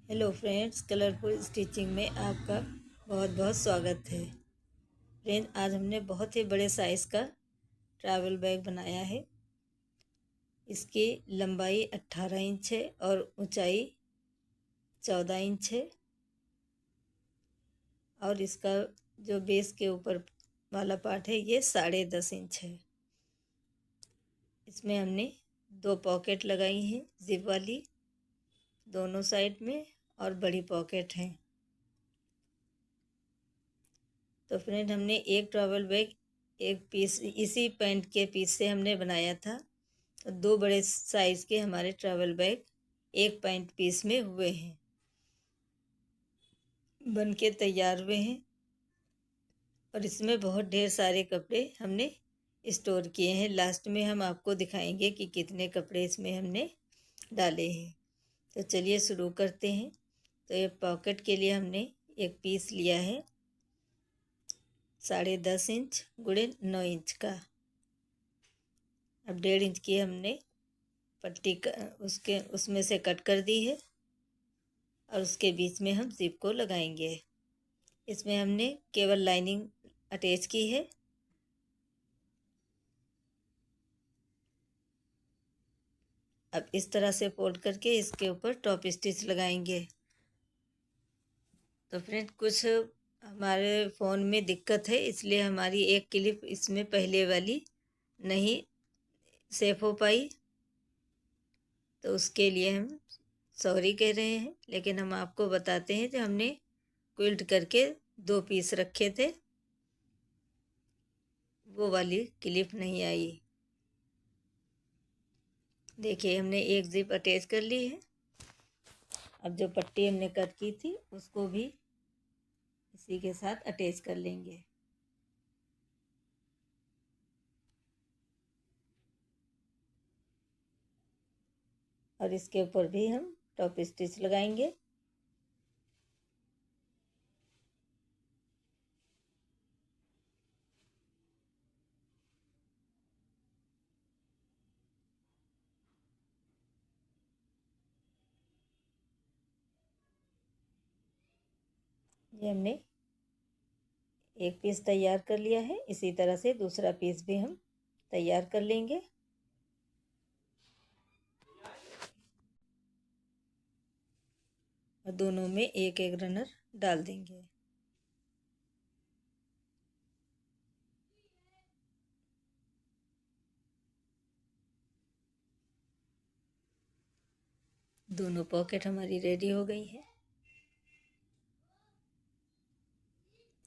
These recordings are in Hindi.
हेलो फ्रेंड्स, कलरफुल स्टिचिंग में आपका बहुत बहुत स्वागत है। फ्रेंड्स, आज हमने बहुत ही बड़े साइज़ का ट्रैवल बैग बनाया है। इसकी लंबाई 18 इंच है और ऊंचाई 14 इंच है। और इसका जो बेस के ऊपर वाला पार्ट है ये 10.5 इंच है। इसमें हमने 2 पॉकेट लगाई हैं, जिप वाली, दोनों साइड में, और बड़ी पॉकेट हैं। तो फ्रेंड, हमने एक ट्रैवल बैग एक पीस इसी पैंट के पीस से हमने बनाया था। तो 2 बड़े साइज के हमारे ट्रैवल बैग एक पैंट पीस में हुए हैं, बन के तैयार हुए हैं। और इसमें बहुत ढेर सारे कपड़े हमने स्टोर किए हैं। लास्ट में हम आपको दिखाएंगे कि कितने कपड़े इसमें हमने डाले हैं। तो चलिए शुरू करते हैं। तो ये पॉकेट के लिए हमने एक पीस लिया है 10.5 इंच गुणे 9 इंच का। अब 1.5 इंच की हमने पट्टी उसमें से कट कर दी है और उसके बीच में हम जिप को लगाएंगे। इसमें हमने केवल लाइनिंग अटैच की है। अब इस तरह से फोल्ड करके इसके ऊपर टॉप स्टिच लगाएंगे। तो फ्रेंड, कुछ हमारे फ़ोन में दिक्कत है, इसलिए हमारी एक क्लिप इसमें पहले वाली नहीं सेफ हो पाई। तो उसके लिए हम सॉरी कह रहे हैं, लेकिन हम आपको बताते हैं जो हमने क्विल्ट करके 2 पीस रखे थे, वो वाली क्लिप नहीं आई। देखिए, हमने एक जिप अटैच कर ली है। अब जो पट्टी हमने कट की थी उसको भी इसी के साथ अटैच कर लेंगे। और इसके ऊपर भी हम टॉप स्टिच लगाएंगे। ये हमने एक पीस तैयार कर लिया है। इसी तरह से दूसरा पीस भी हम तैयार कर लेंगे। और दोनों में एक एक रनर डाल देंगे। दोनों पॉकेट हमारी रेडी हो गई है।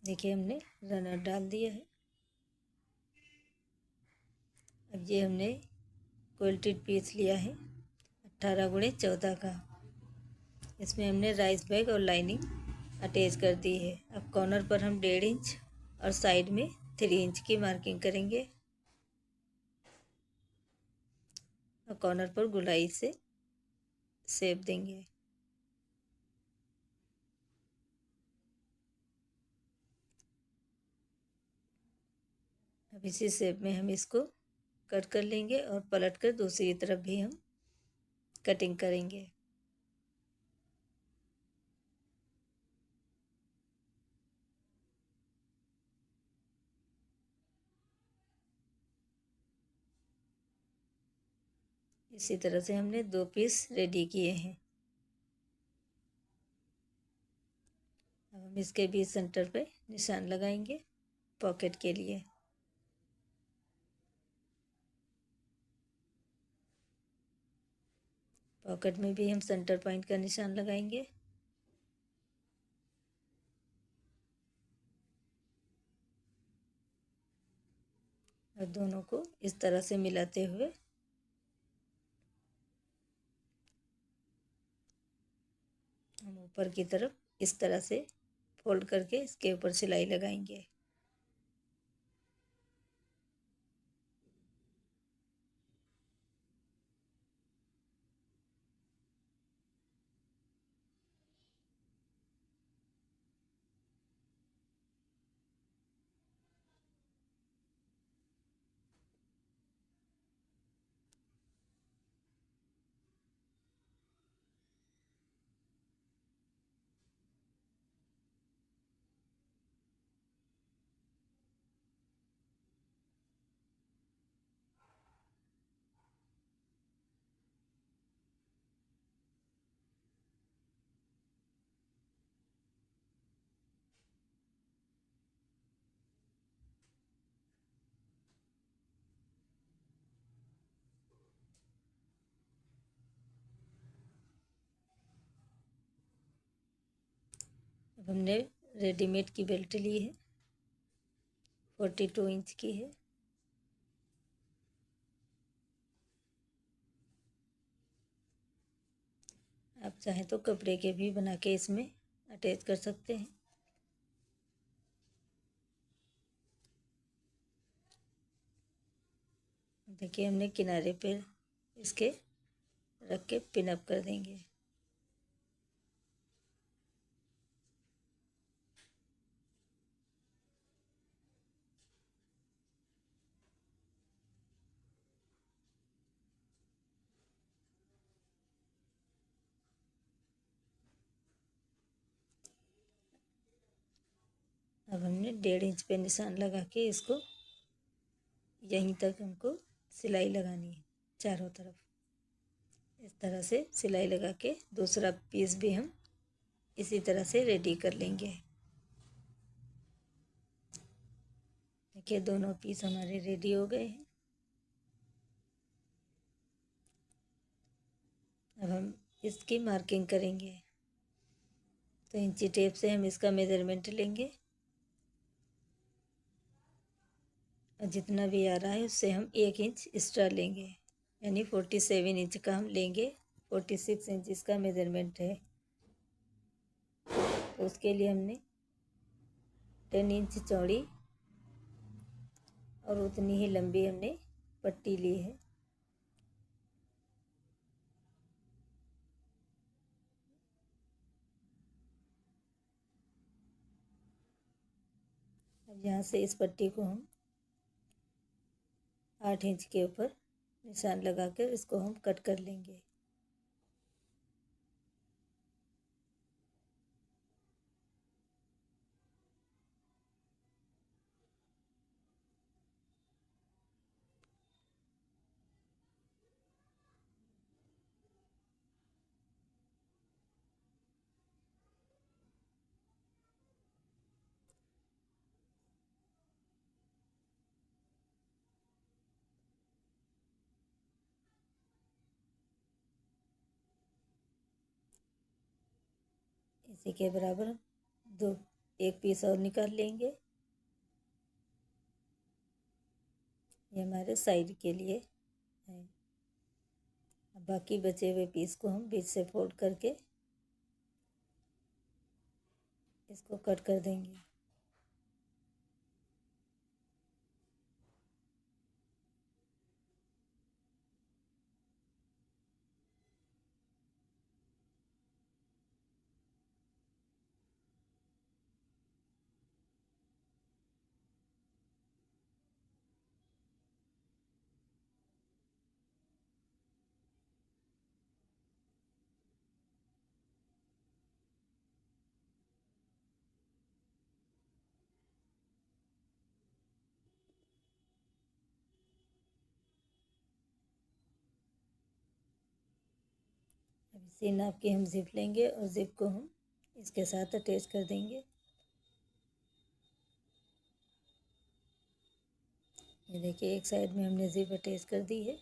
देखिए, हमने रनर डाल दिया है। अब ये हमने क्विल्टेड पीस लिया है 18 गुणे 14 का। इसमें हमने राइस बैग और लाइनिंग अटैच कर दी है। अब कॉर्नर पर हम 1.5 इंच और साइड में 3 इंच की मार्किंग करेंगे और कॉर्नर पर गुलाई से शेप देंगे। अब इसी शेप में हम इसको कट कर लेंगे और पलट कर दूसरी तरफ भी हम कटिंग करेंगे। इसी तरह से हमने 2 पीस रेडी किए हैं। अब हम इसके बीच सेंटर पे निशान लगाएंगे पॉकेट के लिए। पॉकेट में भी हम सेंटर पॉइंट का निशान लगाएंगे। और दोनों को इस तरह से मिलाते हुए हम ऊपर की तरफ इस तरह से फोल्ड करके इसके ऊपर सिलाई लगाएंगे। अब हमने रेडीमेड की बेल्ट ली है, 42 इंच की है। आप चाहें तो कपड़े के भी बना के इसमें अटैच कर सकते हैं। देखिए हमने किनारे पे इसके रख के पिन अप कर देंगे। अब हमने 1.5 इंच पे निशान लगा के इसको यहीं तक हमको सिलाई लगानी है, चारों तरफ इस तरह से सिलाई लगा के दूसरा पीस भी हम इसी तरह से रेडी कर लेंगे। देखिए दोनों पीस हमारे रेडी हो गए हैं। अब हम इसकी मार्किंग करेंगे, तो इंची टेप से हम इसका मेज़रमेंट लेंगे और जितना भी आ रहा है उससे हम 1 इंच एक्स्ट्रा लेंगे, यानी 47 इंच का हम लेंगे। 46 इंच इसका मेज़रमेंट है, तो उसके लिए हमने 10 इंच चौड़ी और उतनी ही लंबी हमने पट्टी ली है। अब यहाँ से इस पट्टी को हम 8 इंच के ऊपर निशान लगाकर इसको हम कट कर लेंगे। इसी के बराबर दो एक पीस और निकाल लेंगे, ये हमारे साइड के लिए है। अब बाकी बचे हुए पीस को हम बीच से फोल्ड करके इसको कट कर देंगे। अब इसी नाप की हम जिप लेंगे और जिप को हम इसके साथ अटैच कर देंगे। ये देखिए एक साइड में हमने जिप अटैच कर दी है।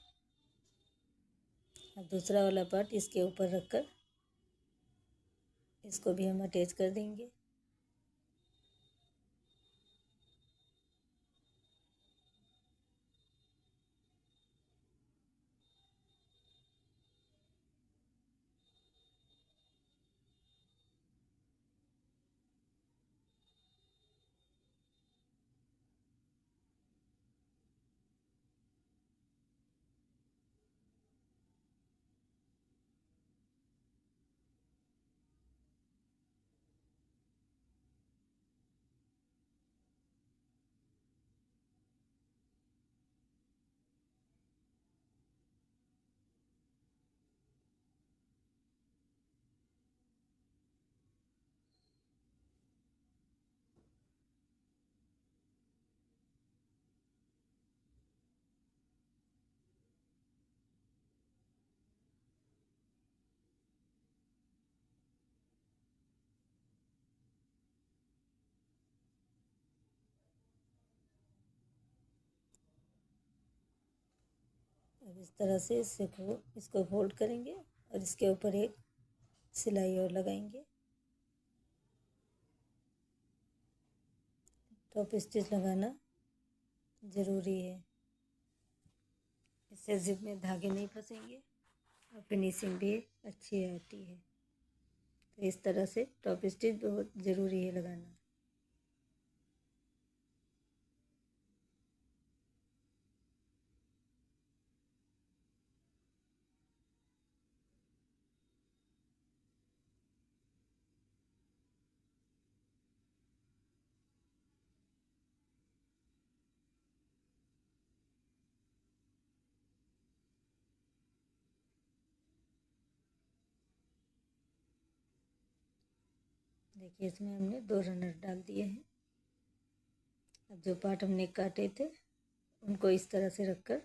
अब दूसरा वाला पार्ट इसके ऊपर रखकर इसको भी हम अटैच कर देंगे। अब इस तरह से इसको फोल्ड करेंगे और इसके ऊपर एक सिलाई और लगाएंगे। टॉप स्टिच लगाना ज़रूरी है। इससे जिप में धागे नहीं फंसेंगे और फिनिशिंग भी अच्छी आती है। तो इस तरह से टॉप स्टिच बहुत ज़रूरी है लगाना। देखिए इसमें हमने 2 रनर डाल दिए हैं। अब जो पार्ट हमने काटे थे उनको इस तरह से रखकर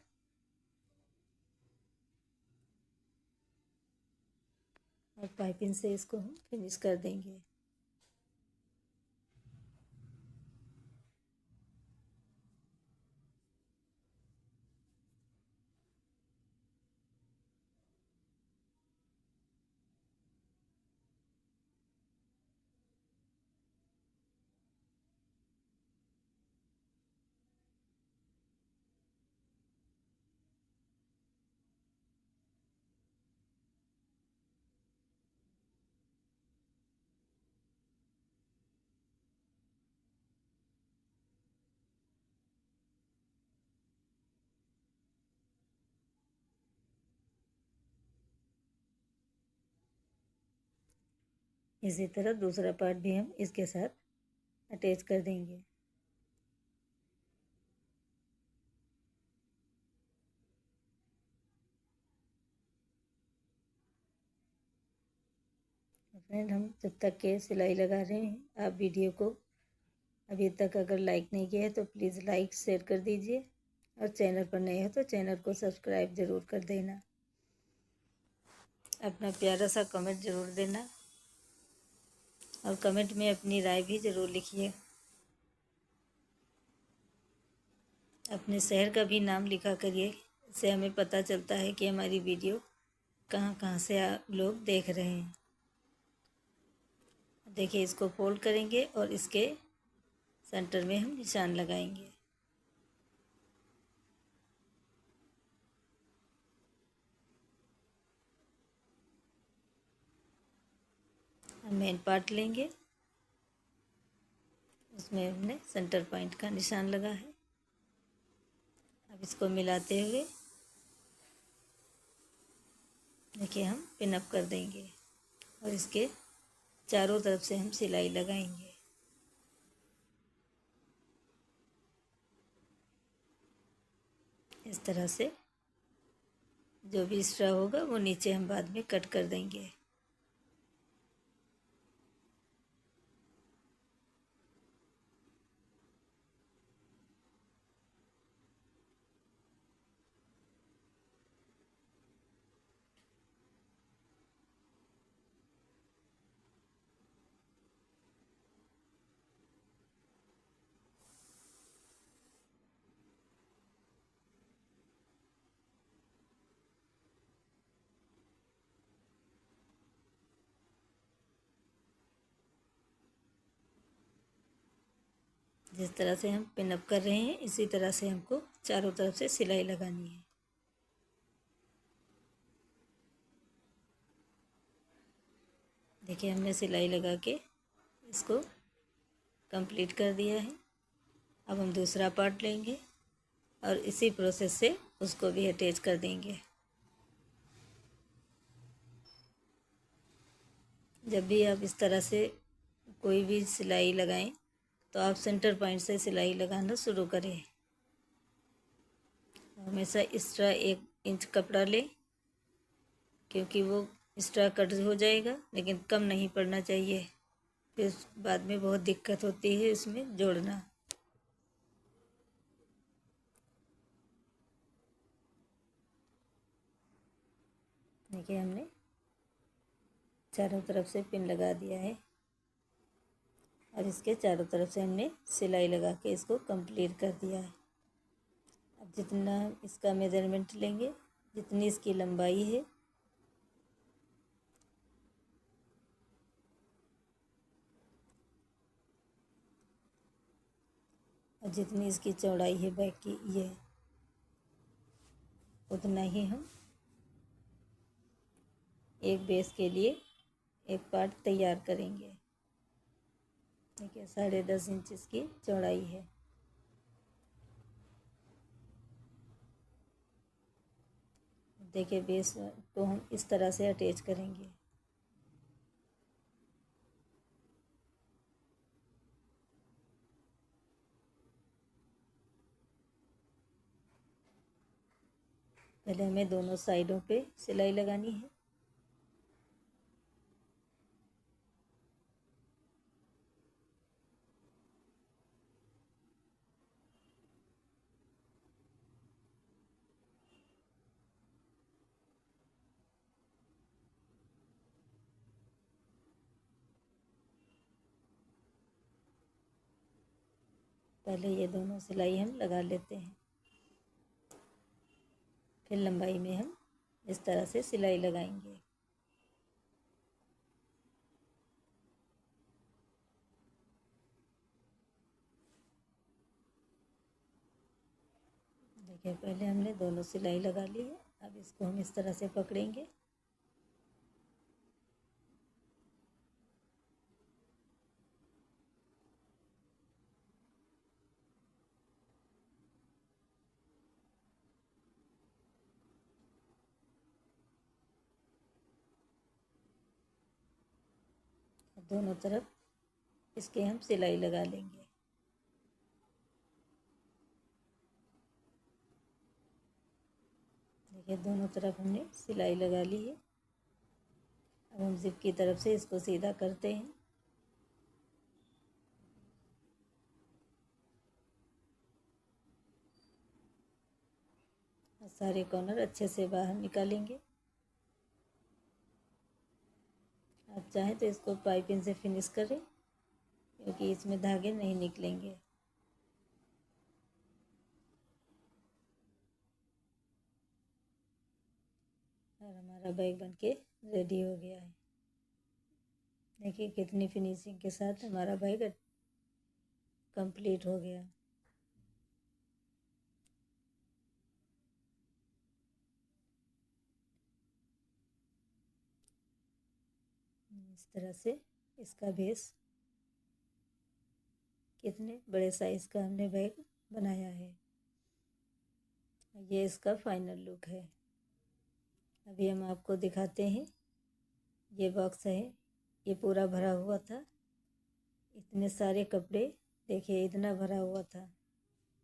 और पाइपिंग से इसको हम फिनिश कर देंगे। इसी तरह दूसरा पार्ट भी हम इसके साथ अटैच कर देंगे। फ्रेंड, हम जब तक के सिलाई लगा रहे हैं, आप वीडियो को अभी तक अगर लाइक नहीं किया है तो प्लीज़ लाइक शेयर कर दीजिए और चैनल पर नए हो तो चैनल को सब्सक्राइब ज़रूर कर देना। अपना प्यारा सा कमेंट ज़रूर देना और कमेंट में अपनी राय भी ज़रूर लिखिए। अपने शहर का भी नाम लिखा करिए, इससे हमें पता चलता है कि हमारी वीडियो कहाँ कहाँ से आप लोग देख रहे हैं। देखिए इसको फोल्ड करेंगे और इसके सेंटर में हम निशान लगाएंगे। हम मेन पार्ट लेंगे, उसमें हमने सेंटर पॉइंट का निशान लगा है। अब इसको मिलाते हुए देखिए हम पिन अप कर देंगे और इसके चारों तरफ से हम सिलाई लगाएंगे। इस तरह से जो भी एक्स्ट्रा होगा वो नीचे हम बाद में कट कर देंगे। जिस तरह से हम पिन अप कर रहे हैं इसी तरह से हमको चारों तरफ से सिलाई लगानी है। देखिए हमने सिलाई लगा के इसको कंप्लीट कर दिया है। अब हम दूसरा पार्ट लेंगे और इसी प्रोसेस से उसको भी अटैच कर देंगे। जब भी आप इस तरह से कोई भी सिलाई लगाएं तो आप सेंटर पॉइंट से सिलाई लगाना शुरू करें। हमेशा एक्स्ट्रा 1 इंच कपड़ा लें, क्योंकि वो एक्स्ट्रा कट हो जाएगा लेकिन कम नहीं पड़ना चाहिए, फिर बाद में बहुत दिक्कत होती है इसमें जोड़ना। देखिए हमने चारों तरफ से पिन लगा दिया है और इसके चारों तरफ से हमने सिलाई लगा के इसको कंप्लीट कर दिया है। अब जितना इसका मेजरमेंट लेंगे, जितनी इसकी लंबाई है जितनी इसकी चौड़ाई है बैग की ये उतना ही हम एक बेस के लिए एक पार्ट तैयार करेंगे। देखिए 10.5 इंच इसकी चौड़ाई है। देखिए बेस को हम इस तरह से अटैच करेंगे। पहले हमें दोनों साइडों पे सिलाई लगानी है। पहले ये दोनों सिलाई हम लगा लेते हैं, फिर लंबाई में हम इस तरह से सिलाई लगाएंगे। देखिए पहले हमने दोनों सिलाई लगा ली है। अब इसको हम इस तरह से पकड़ेंगे। दोनों तरफ इसके हम सिलाई लगा लेंगे। देखिए दोनों तरफ हमने सिलाई लगा ली है। अब हम जिप की तरफ से इसको सीधा करते हैं। और सारे कॉर्नर अच्छे से बाहर निकालेंगे। आप चाहें तो इसको पाइपिंग से फिनिश करें, क्योंकि इसमें धागे नहीं निकलेंगे। और हमारा बैग बनके रेडी हो गया है। देखिए कितनी फिनिशिंग के साथ हमारा बैग कंप्लीट हो गया। इस तरह से इसका बेस, कितने बड़े साइज़ का हमने बैग बनाया है। ये इसका फाइनल लुक है। अभी हम आपको दिखाते हैं। ये बॉक्स है, ये पूरा भरा हुआ था। इतने सारे कपड़े, देखिए इतना भरा हुआ था।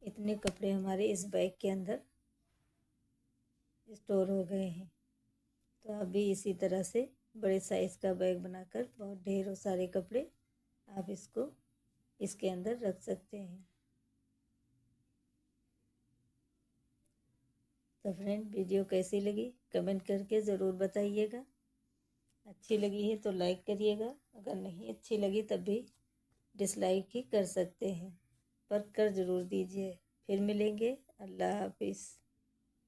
इतने कपड़े हमारे इस बैग के अंदर स्टोर हो गए हैं। तो आप भी इसी तरह से बड़े साइज़ का बैग बनाकर बहुत ढेरों सारे कपड़े आप इसको इसके अंदर रख सकते हैं। तो फ्रेंड वीडियो कैसी लगी कमेंट करके ज़रूर बताइएगा। अच्छी लगी है तो लाइक करिएगा, अगर नहीं अच्छी लगी तब भी डिसलाइक ही कर सकते हैं, पर कर ज़रूर दीजिए। फिर मिलेंगे। अल्लाह हाफिज़।